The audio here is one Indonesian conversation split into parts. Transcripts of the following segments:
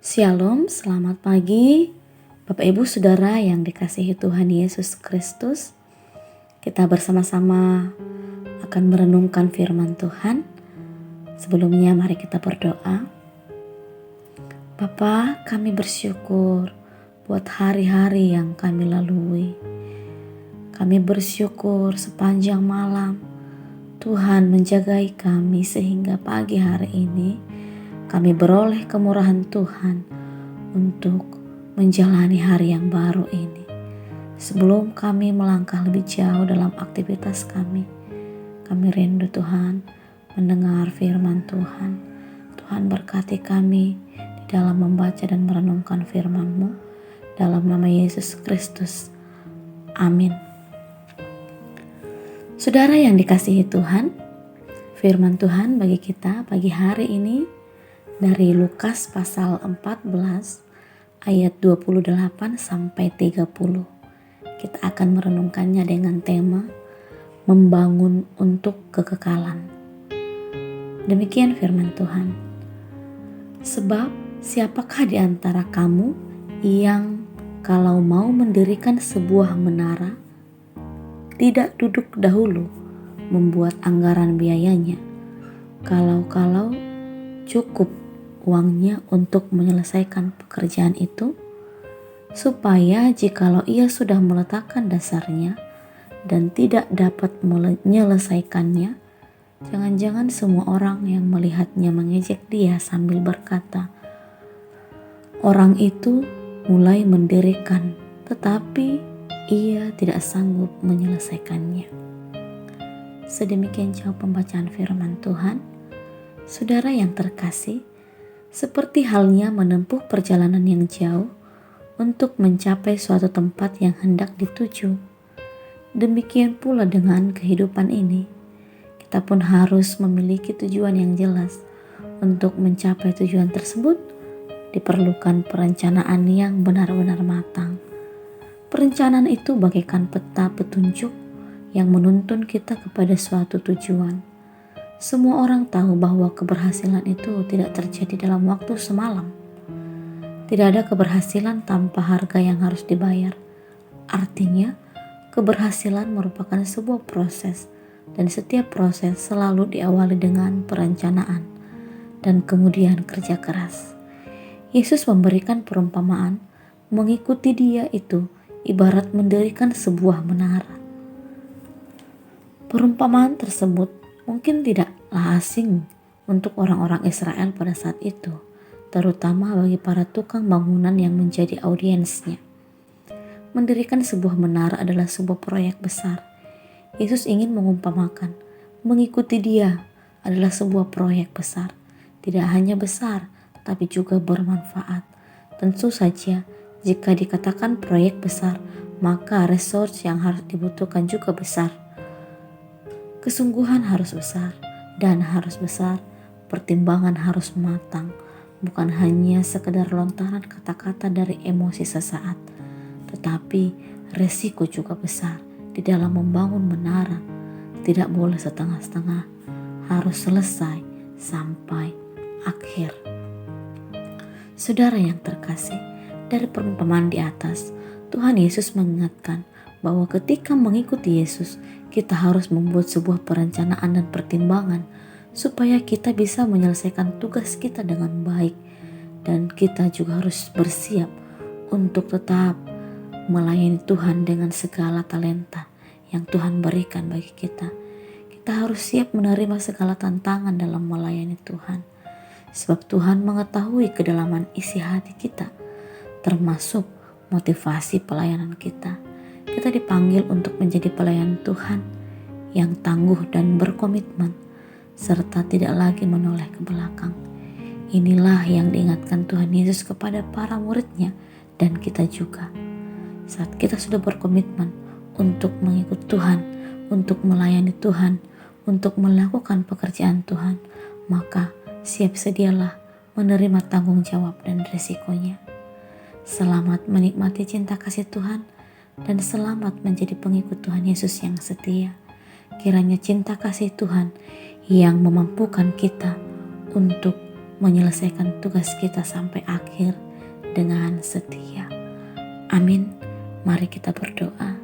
Shalom, selamat pagi Bapak Ibu Saudara yang dikasihi Tuhan Yesus Kristus. Kita bersama-sama akan merenungkan firman Tuhan. Sebelumnya mari kita berdoa. Bapa, kami bersyukur buat hari-hari yang kami lalui. Kami bersyukur sepanjang malam Tuhan menjagai kami sehingga pagi hari ini kami beroleh kemurahan Tuhan untuk menjalani hari yang baru ini. Sebelum kami melangkah lebih jauh dalam aktivitas kami rindu Tuhan mendengar firman Tuhan. Tuhan berkati kami di dalam membaca dan merenungkan firman-Mu. Dalam nama Yesus Kristus. Amin. Saudara yang dikasihi Tuhan, firman Tuhan bagi kita pagi hari ini dari Lukas pasal 14 ayat 28 sampai 30. Kita akan merenungkannya dengan tema membangun untuk kekekalan. Demikian firman Tuhan. Sebab siapakah di antara kamu yang kalau mau mendirikan sebuah menara tidak duduk dahulu membuat anggaran biayanya, kalau cukup uangnya untuk menyelesaikan pekerjaan itu, supaya jikalau ia sudah meletakkan dasarnya dan tidak dapat menyelesaikannya, jangan-jangan semua orang yang melihatnya mengejek dia sambil berkata, orang itu mulai mendirikan tetapi ia tidak sanggup menyelesaikannya. Sedemikian jauh pembacaan firman Tuhan. Saudara yang terkasih, seperti halnya menempuh perjalanan yang jauh untuk mencapai suatu tempat yang hendak dituju. Demikian pula dengan kehidupan ini. Kita pun harus memiliki tujuan yang jelas. Untuk mencapai tujuan tersebut, diperlukan perencanaan yang benar-benar matang. Perencanaan itu bagaikan peta petunjuk yang menuntun kita kepada suatu tujuan. Semua orang tahu bahwa keberhasilan itu tidak terjadi dalam waktu semalam. Tidak ada keberhasilan tanpa harga yang harus dibayar. Artinya, keberhasilan merupakan sebuah proses dan setiap proses selalu diawali dengan perencanaan dan kemudian kerja keras. Yesus memberikan perumpamaan, mengikuti Dia itu ibarat mendirikan sebuah menara. Perumpamaan tersebut mungkin tidaklah asing untuk orang-orang Israel pada saat itu, terutama bagi para tukang bangunan yang menjadi audiensnya. Mendirikan sebuah menara adalah sebuah proyek besar. Yesus ingin mengumpamakan, mengikuti Dia adalah sebuah proyek besar. Tidak hanya besar, tapi juga bermanfaat. Tentu saja, jika dikatakan proyek besar, maka resource yang harus dibutuhkan juga besar. Kesungguhan harus besar, dan harus besar, pertimbangan harus matang, bukan hanya sekedar lontaran kata-kata dari emosi sesaat, tetapi resiko juga besar di dalam membangun menara. Tidak boleh setengah-setengah, harus selesai sampai akhir. Saudara yang terkasih, dari perumpamaan di atas, Tuhan Yesus mengingatkan bahwa ketika mengikuti Yesus, kita harus membuat sebuah perencanaan dan pertimbangan supaya kita bisa menyelesaikan tugas kita dengan baik, dan kita juga harus bersiap untuk tetap melayani Tuhan dengan segala talenta yang Tuhan berikan bagi kita. Kita harus siap menerima segala tantangan dalam melayani Tuhan, sebab Tuhan mengetahui kedalaman isi hati kita, termasuk motivasi pelayanan kita. Kita dipanggil untuk menjadi pelayan Tuhan yang tangguh dan berkomitmen, serta tidak lagi menoleh ke belakang. Inilah yang diingatkan Tuhan Yesus kepada para murid-Nya dan kita juga. Saat kita sudah berkomitmen untuk mengikut Tuhan, untuk melayani Tuhan, untuk melakukan pekerjaan Tuhan, maka siap sedialah menerima tanggung jawab dan risikonya. Selamat menikmati cinta kasih Tuhan, dan selamat menjadi pengikut Tuhan Yesus yang setia. Kiranya cinta kasih Tuhan yang memampukan kita untuk menyelesaikan tugas kita sampai akhir dengan setia. Amin. Mari kita berdoa.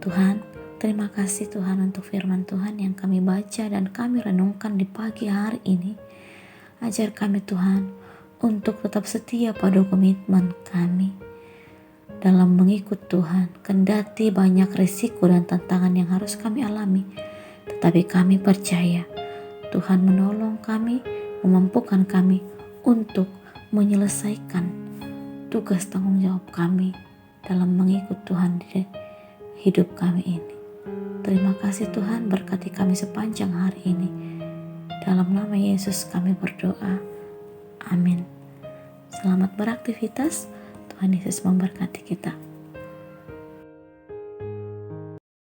Tuhan, terima kasih Tuhan untuk firman Tuhan yang kami baca dan kami renungkan di pagi hari ini. Ajar kami Tuhan untuk tetap setia pada komitmen kami dalam mengikut Tuhan, kendati banyak risiko dan tantangan yang harus kami alami, tetapi kami percaya Tuhan menolong kami, memampukan kami untuk menyelesaikan tugas tanggung jawab kami dalam mengikut Tuhan di hidup kami ini. Terima kasih Tuhan, berkati kami sepanjang hari ini. Dalam nama Yesus kami berdoa. Amin. Selamat beraktivitas. Tuhan Yesus memberkati kita.